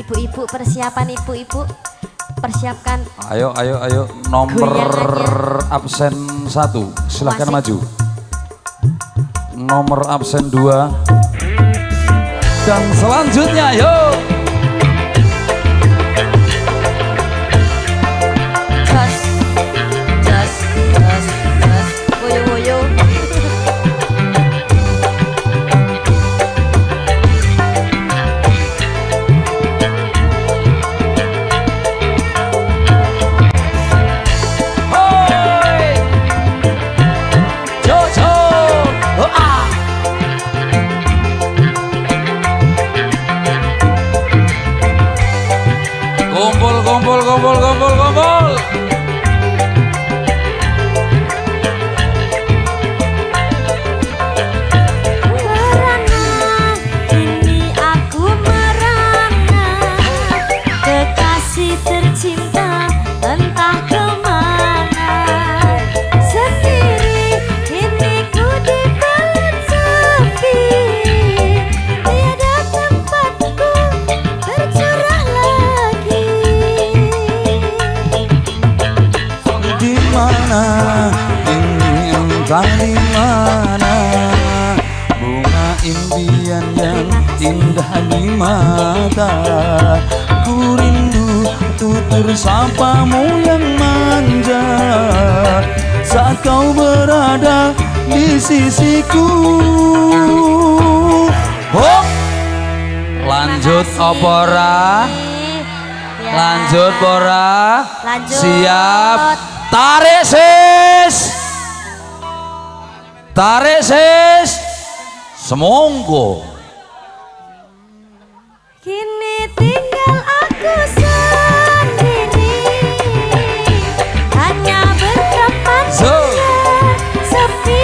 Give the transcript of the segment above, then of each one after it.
Ibu-ibu persiapan ibu-ibu persiapkan. Ayo nomor absen 1 silahkan maju. Nomor absen 2 dan selanjutnya yuk. Kumpul. Merana, kini aku merana, kekasih tercinta entah kemana. Sendiri kini ku dibelot sepi, tiada tempatku bercurah lagi. Di mana ini entah di mana bunga impian yang indah di mata. Ku rindu tutur sapamu yang manja saat kau berada di sisiku. Oh, lanjut opora. Lanjut Bora. Lanjut. Siap. Tarik sis. Semongko. Kini tinggal aku sendiri, hanya berteman saja sepi,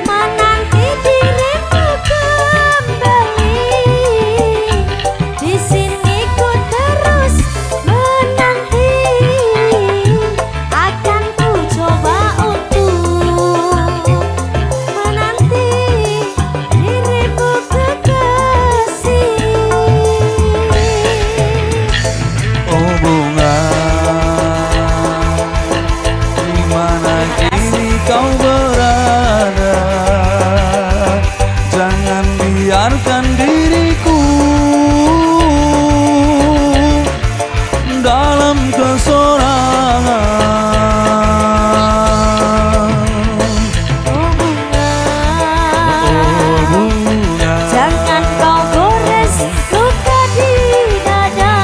menanti dirimu kembali. Di sini ku terus menanti, akan ku coba untuk menanti dirimu kekasih. Oh bunga, di mana kini kau berada? Jangan biarkan diriku dalam kesorangan. Oh bunga, jangan kau gores luka di dada.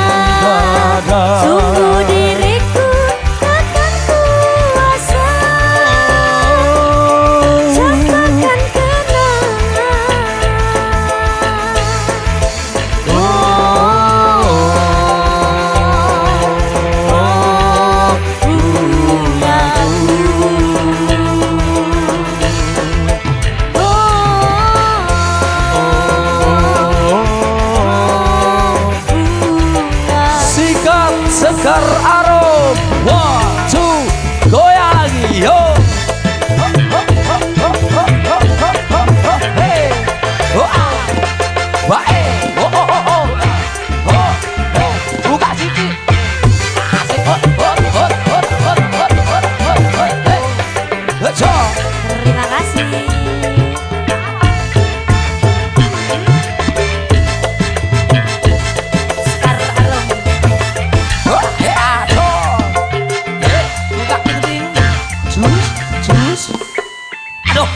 Sungguh diriku takkan kuasa, campakkan kenangan. Sikat sekar arum, 1, 2, goyangi yo. Hey, bae, buka siki. Terima kasih. Sekar Arum. Cus. Aduh.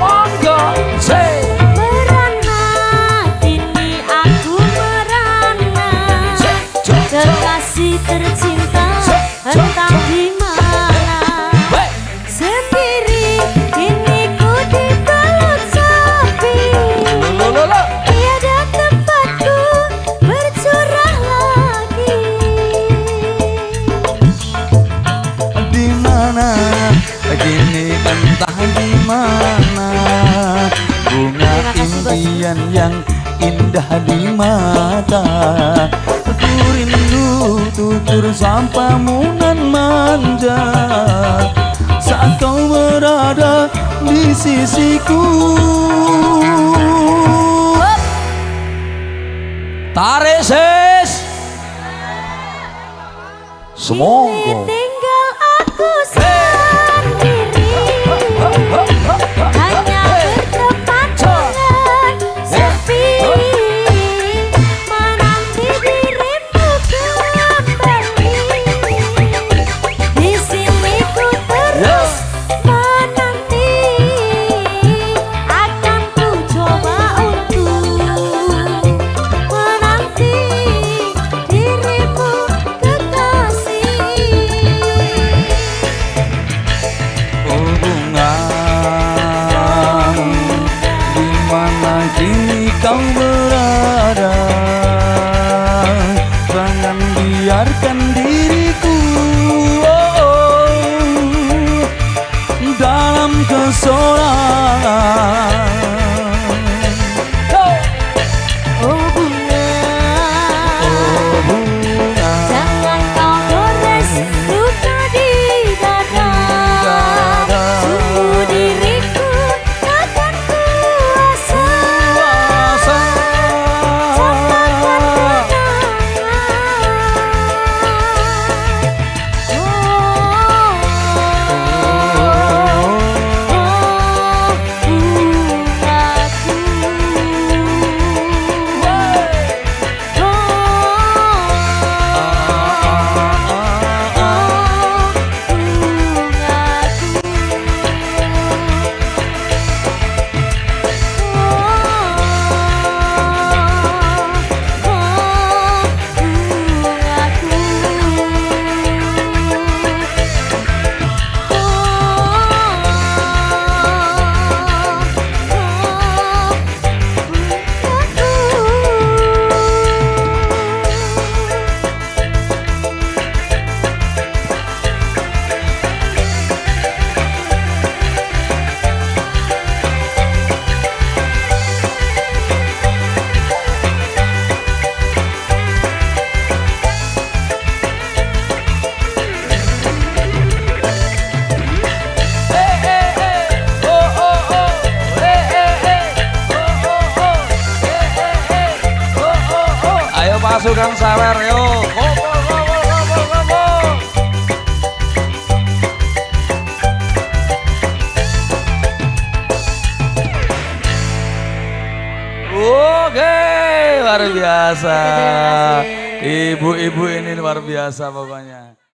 Monggo, say. Merana, kini aku merana, kekasih tercinta entah di mana. Sendiri kini ku dibelot sepi, tiada tempatku bercurah lagi. Di mana kini entah di mana bunga impian yang indah di mata. Ku rindu tutur sapamu nan manja saat kau berada di sisiku. Tarik sis. Semoga tinggal aku sendiri, hanya bertempat dengan sepi, menanti dirimu kembali. Di sini ku terus menanti, akan ku coba untuk menanti dirimu kekasih. hubungan di mana kini kau berada, jangan biarkan diriku dalam kesorangan. Jangan kau gores luka di dada, sungguh diriku takkan kuasa samakan Ayo pasukan sawer yo. Oke, luar biasa. Ibu-ibu ini luar biasa pokoknya.